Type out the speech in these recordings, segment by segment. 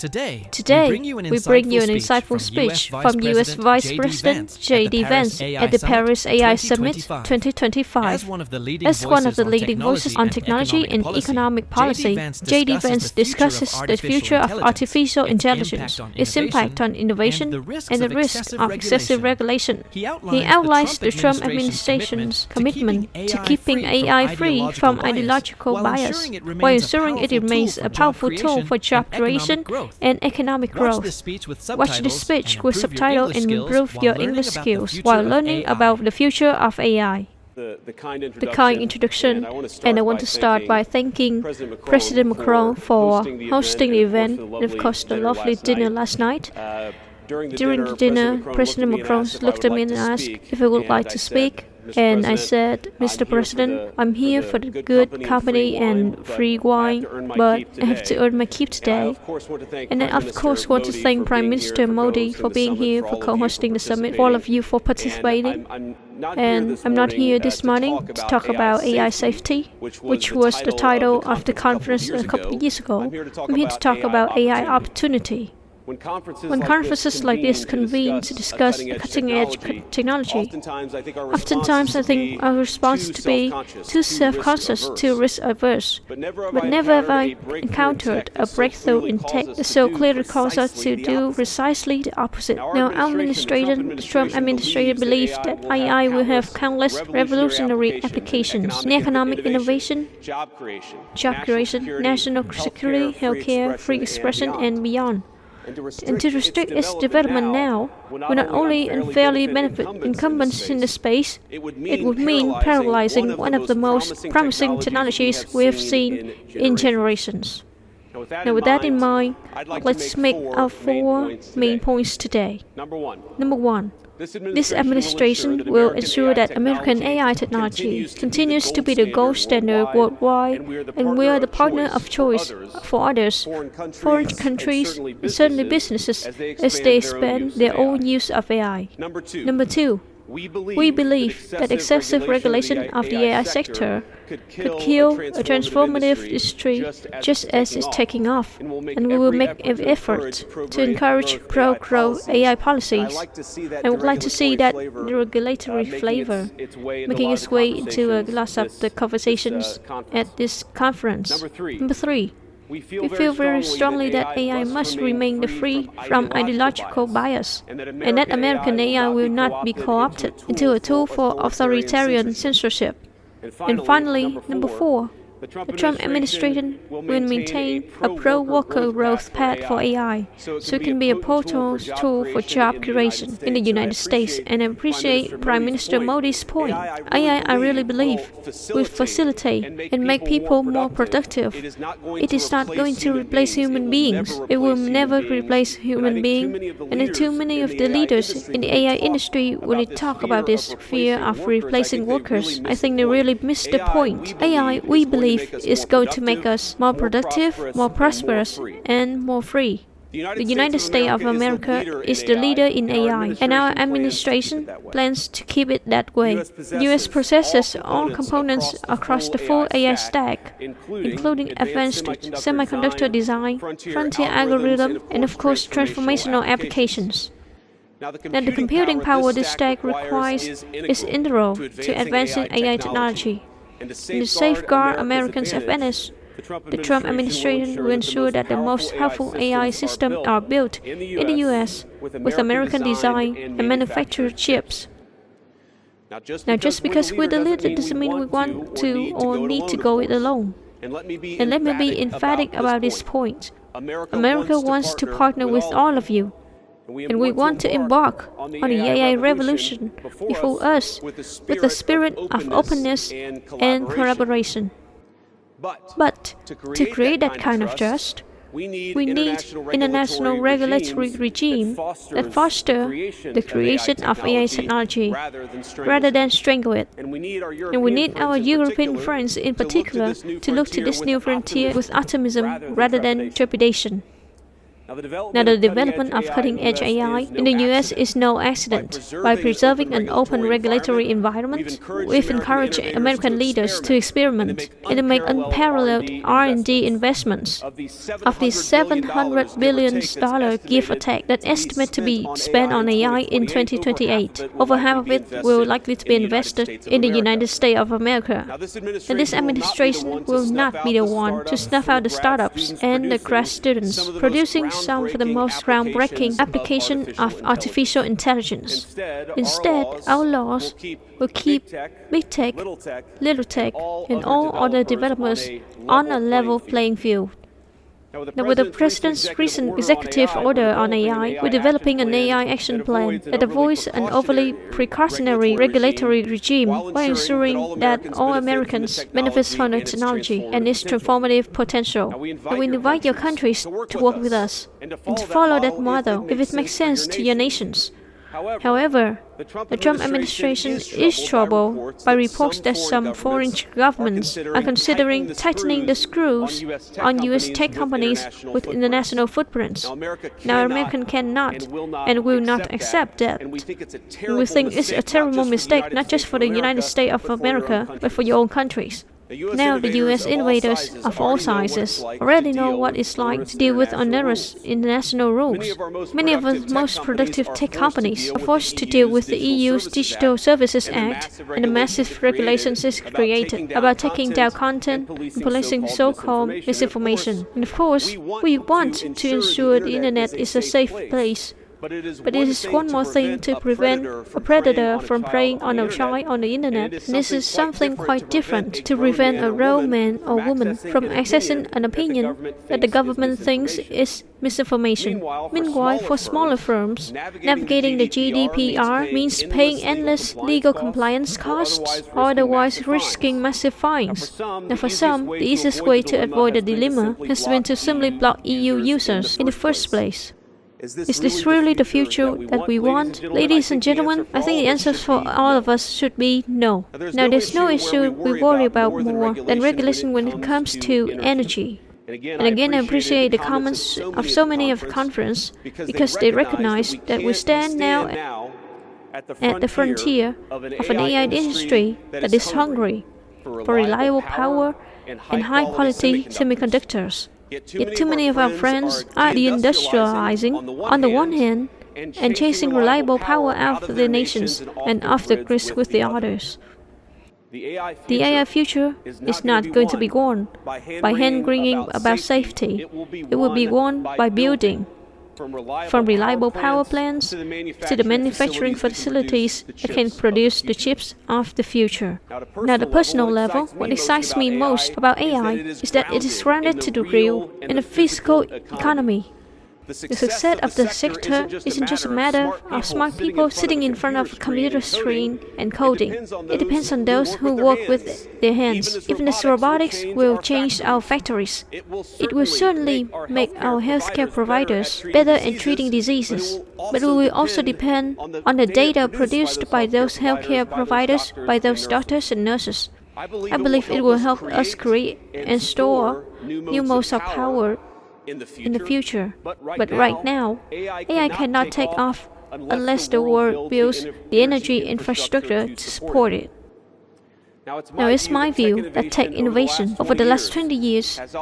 Today, we bring you an insightful speech from U.S. Vice President J.D. Vance at the Paris AI Summit 2025. As one of the leading voices on technology and economic policy, J.D. Vance discusses the future of artificial intelligence, its impact on innovation, and the risk of excessive regulation. He outlines the Trump administration's commitment to keeping AI free from ideological bias, while ensuring it remains a powerful tool for job creation and economic growth. Watch the speech with subtitle and improve your English skills while learning about the future of AI. The kind introduction, and I want to start by thanking President Macron for hosting the event and, of course, the lovely dinner last night. During the dinner, President Macron looked at me and asked if I would like to speak. And I said, Mr. President, I'm here for the good company and free wine, but I have to earn my keep today. And I, of course, want to thank Prime Minister Modi for being here, for co-hosting the summit, for all of you for participating. And I'm not here this morning to talk about AI safety, which was the title of the conference a couple of years ago. I'm here to talk about AI opportunity. When conferences like this convene to discuss cutting-edge technology, oftentimes I think our response to be too self-conscious, too risk-averse. But never have I encountered a breakthrough in tech that so clearly calls us to do precisely the opposite. Now, our administration, the Trump administration, believes that AI will have countless revolutionary applications in economic innovation, job creation, national security, healthcare, free expression, and beyond. And to restrict its development now will not only unfairly benefit incumbents in the space, it would mean paralyzing one of the most promising technologies we have seen in generations. Now, with that in mind, let's make our 4 main points today. Number one, this administration will ensure that American AI technology continues to be the gold standard worldwide, and we are the partner of choice for others, foreign countries, and certainly businesses as they expand their own use of AI. Number two, we believe that excessive regulation of the AI sector could kill a transformative industry just as it's taking off, and we will make an effort to encourage pro-growth AI policies. I would like to see that the regulatory flavor making its way into a glass of the conversations at this conference. Number three, we feel very strongly that AI must remain free from ideological bias, and that American AI will not be co-opted into a tool for authoritarian censorship. And finally, number four, the Trump administration will maintain a pro-worker growth path for AI, so it can be a powerful tool for job creation in the United States. And I appreciate Prime Minister Modi's point. AI, I really believe, will facilitate and make people more productive. It is not going to replace human beings. It will never replace human beings. And too many of the leaders in the AI industry, when they talk about this fear of replacing workers, I think they really miss the point. AI, we believe, is going to make us more productive, more prosperous, and more free. The United States of America is the leader in AI, and our administration plans to keep it that way. The U.S. possesses all components across the full AI stack, including advanced semiconductor design, frontier algorithm, and of course transformational applications. Now, the computing power this stack requires is integral to advancing AI technology. And to safeguard Americans' advantage, the Trump administration will ensure that the most powerful AI systems are built in the U.S. with American design and manufactured chips. Now, just because we're the leader doesn't mean we want to or need to go it alone. And let me be emphatic about this point. America wants to partner with all of you, and we want to embark on the AI revolution before us with the spirit of openness and collaboration. But to create that kind of trust, we need international regulatory regime that fosters the creation of AI technology rather than strangle it. And we need our European friends in particular to look to this new frontier with optimism rather than trepidation. Now, the development of cutting-edge AI in the US is no accident. By preserving an open regulatory environment, we've encouraged American leaders to experiment and to make unparalleled R&D investments. Of the $700 billion give or take that estimate to be spent on AI in 2028, over half of it will likely to be invested in the United States of America. And this administration will not be the one to snuff out the startups and the grad students, producing some of the most groundbreaking applications of artificial intelligence. Instead, our laws will keep big tech, little tech, and all other developers on a level playing field. Now, with the President's recent executive order on AI, we're developing an AI action plan that avoids an overly precautionary regulatory regime while ensuring that all Americans benefit from the technology and its transformative potential. And we invite your countries to work with us and to follow that model if it makes sense to your nations. However, the Trump administration is troubled by reports that some foreign governments are considering tightening the screws on U.S. tech companies with international footprints. Now, America cannot and will not accept that. We think it's a terrible mistake, not just for the United States of America, but for your own countries. Now, the U.S. innovators of all sizes already know what it's like to deal with onerous international rules. Many of the most productive tech companies are forced to deal with the EU's Digital Services Act and the massive regulations it's created about taking down content and policing so-called misinformation. And of course, we want to ensure the Internet is a safe place. But it is one more thing to prevent a predator from preying on a child on the Internet. And this is something quite different to prevent a grown man or woman from accessing an opinion that the government thinks is misinformation. Meanwhile, for smaller firms, navigating the GDPR means paying endless legal compliance costs or otherwise risking massive fines. Now, for some, the easiest way to avoid the dilemma has been to simply block EU users in the first place. Is this really the future that we want? Ladies and gentlemen, I think the answer for all of us should be no. Now, there's no issue we worry about more than regulation when it comes to energy. And again, I appreciate the comments of so many of the conference because they recognize that we stand now at the frontier of an AI industry that is hungry for reliable power and high-quality semiconductors. Yet too many of our friends are deindustrializing on the one hand and chasing reliable power out of their nations and off the grid with the others. The AI future is not going to be won by hand-wringing about safety. It will be won by building, from reliable power plants to the manufacturing facilities that can produce the chips of the future. Now, at the personal level, what excites me most about AI is that it is grounded to the real and the physical economy. The success of the sector isn't just a matter of smart people sitting in front of a computer screen and coding. It depends on those who work with their hands. Even as robotics will change our factories, it will certainly make our healthcare providers better at treating diseases. But we will also depend on the data produced by those healthcare providers, by those doctors and nurses. I believe it will help us create and store new modes of power in the future. But right now, AI cannot take off unless the world builds the energy infrastructure to support it. Now, it's my view that tech innovation over the last 20 years has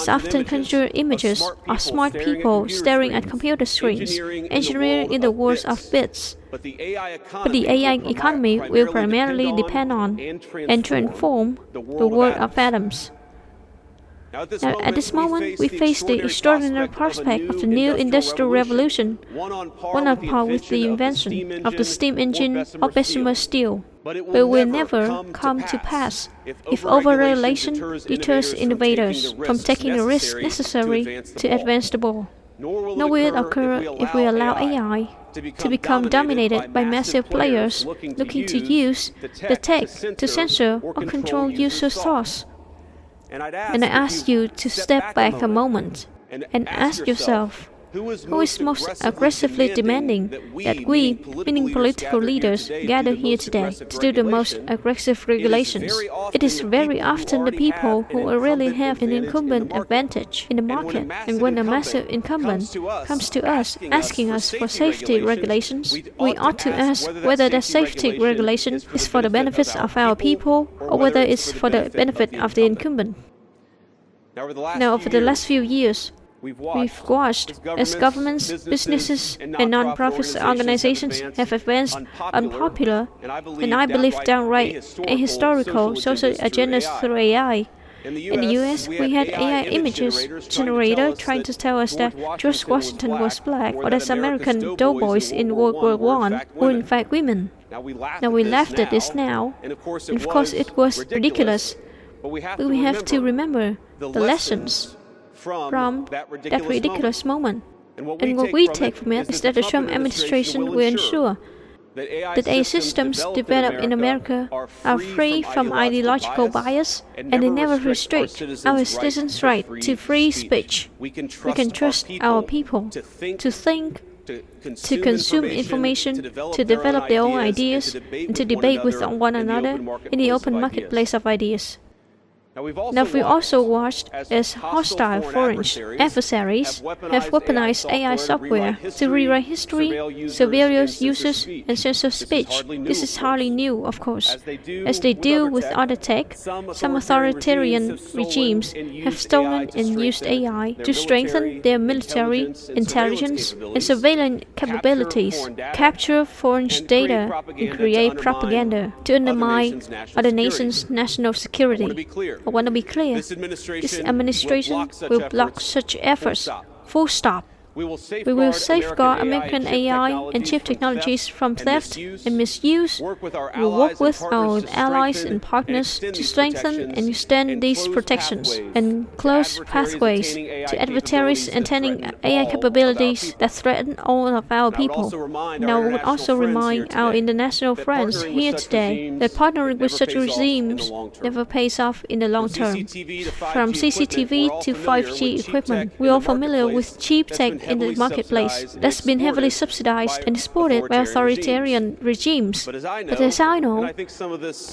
often conjured images of smart people staring at computer screens, engineering in the world of bits. But the AI economy will primarily depend on and transform the world of atoms. Now, at this moment, we face the extraordinary prospect of the new industrial revolution, one on par with the invention of the steam engine or Bessemer steel. But it will never come to pass if over-regulation deters innovators from taking the risks necessary to advance the ball. Nor will it occur if we allow AI to become dominated by massive players looking to use the tech to censor or control user thoughts. And I ask you to step back a moment and ask yourself, Who is most aggressively demanding that we, meaning political leaders, gather here today to do the most aggressive regulations? It is very often the people who really have an incumbent advantage in the market. And when a massive incumbent comes to us asking us for safety regulations, we ought to ask whether that safety regulation is for the benefits of our people or whether it's for the benefit of the incumbent. Now, over the last few years, we've watched as governments, businesses, and non-profit organizations have advanced unpopular, and I believe downright ahistorical social agendas through AI. In the US, we had AI images generator trying to tell us that George Washington was black or that American doughboys in World War I were in fact women. Now we laughed at this now, and of course it was ridiculous, but we have to remember the lessons from that ridiculous moment. And what we take from it is that the Trump administration will ensure that AI systems developed in America are free from ideological bias and they never restrict our citizens' right to free speech. We can trust our people to think, to consume information, to develop their own ideas, and to debate with one another in the open marketplace of ideas. Now, we also watched as hostile foreign adversaries have weaponized AI software to rewrite history, surveil users, and censor speech. This is hardly new, of course. As they deal with other tech, some authoritarian regimes have stolen and used AI to strengthen their military, intelligence, and surveillance capabilities, capture foreign data, and create propaganda to undermine other nations' national security. I want to be clear, this administration will block such efforts. Full stop. We will safeguard American AI and chip technologies from theft and misuse. We will work with our allies and partners to strengthen and extend these protections and close pathways to adversaries intending AI capabilities that threaten all of our people. Now, we would also remind our international friends here today that partnering with such regimes never pays off in the long term. From CCTV to 5G equipment, we are familiar with cheap tech in the marketplace that's been heavily subsidized and exported by authoritarian regimes. But as I know, and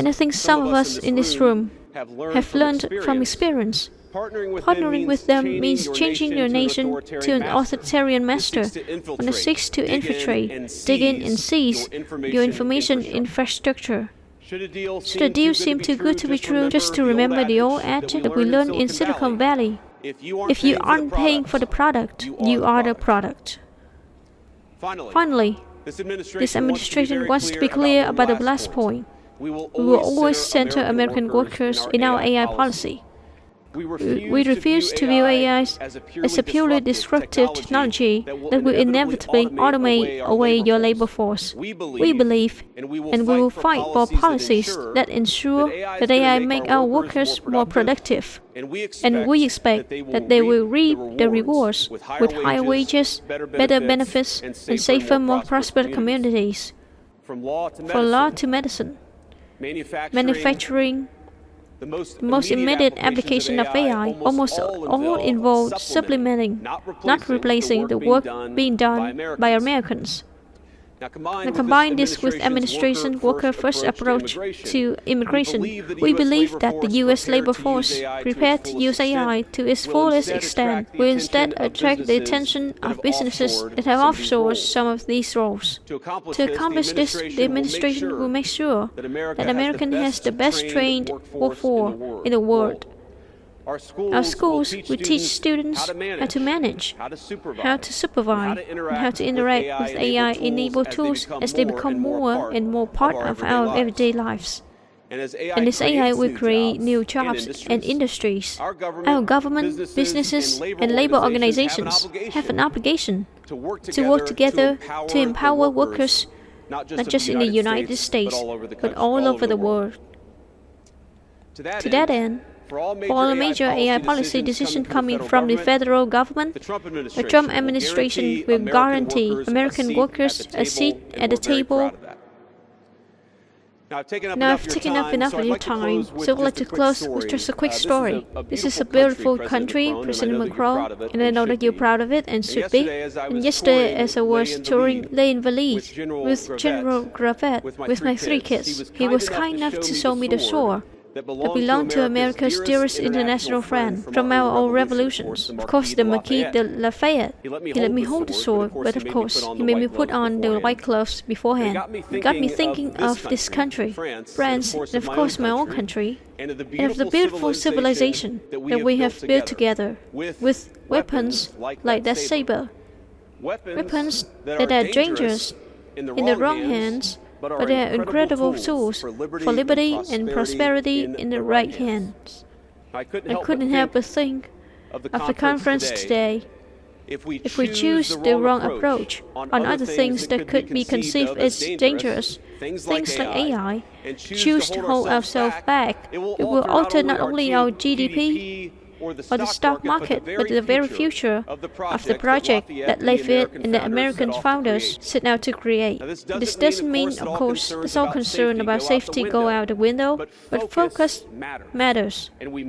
I think some of us in this room have learned from experience, partnering with them means changing your nation to an authoritarian master on the seeks to infiltrate, dig in, and seize your information infrastructure. Should the deal seem too good to be true, just to remember the old adage that we learned in Silicon Valley: if you aren't paying for the product, you are the product. Finally, this administration wants to be clear about the last point. We will always center American workers in our AI policy. We refuse to view AI as a purely disruptive technology that will inevitably automate away your labor force. We believe, and we will fight for policies that ensure that AI make our workers more productive. And we expect that they will reap the rewards with higher wages, better benefits, and safer, more prosperous communities. From law to medicine, manufacturing, the most immediate application of AI almost all involve supplementing, not replacing, the work being done by Americans. Now, combine this with administration worker-first approach to immigration. We believe that the U.S. labor force, prepared to use AI to its fullest extent, will instead attract the attention of businesses that have offshored some of these roles. To accomplish this, the administration will make sure that America has the best trained workforce in the world. Our schools will teach students how to manage, how to supervise, and how to interact with AI-enabled tools as they become more and more part of our everyday lives. And this AI will create new jobs and industries. Our government, businesses, and labor organizations have an obligation to work together to empower workers, not just in the United States, but all over the world. To that end, for all major AI policy decisions coming from the federal government, the Trump administration will guarantee American workers a seat at the table. Now I've taken up enough of your time, so I'd like to close with just a quick story. This is a beautiful country, President Macron, and I know that you're proud of it and should be. And yesterday, as I was touring Les Invalides with General Grafet, with my 3 kids, he was kind enough to show me the sword that belonged to America's dearest international friend from our old revolutions. Of course, the Marquis de Lafayette. He let me hold the sword, but of course, he made me put on the white gloves beforehand. It got me thinking of this country, France, and of course my own country, and of the beautiful civilization that we have built together, with weapons like that saber. Weapons that are dangerous in the wrong hands, but they are incredible tools for liberty and prosperity in the right hands. I couldn't help but think of the conference today. If we choose the wrong approach on other things that could be conceived as dangerous, things like AI, choose to hold ourselves back, it will alter not only our GDP or the stock market, but the very future of the project that Lafayette and the American founders set out to create. This doesn't mean, of course, that all concern about safety go out the window, but focus matters. And we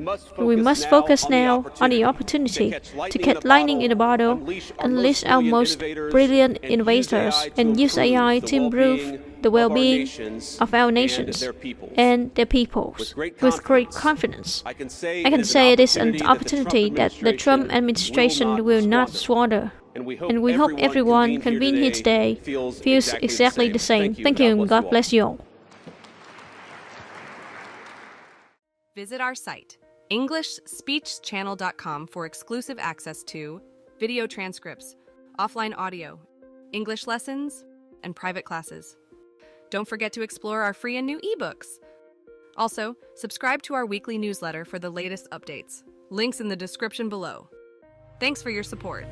must focus now on the opportunity to catch lightning in a bottle, unleash our most brilliant innovators, and use AI to improve the well-being of our nations and their peoples. With great confidence, I can say it is an opportunity that the Trump administration will not squander. And we hope everyone convened here today feels exactly the same. Thank you and God bless you all. Visit our site, EnglishSpeechChannel.com, for exclusive access to video transcripts, offline audio, English lessons, and private classes. Don't forget to explore our free and new ebooks. Also, subscribe to our weekly newsletter for the latest updates. Links in the description below. Thanks for your support.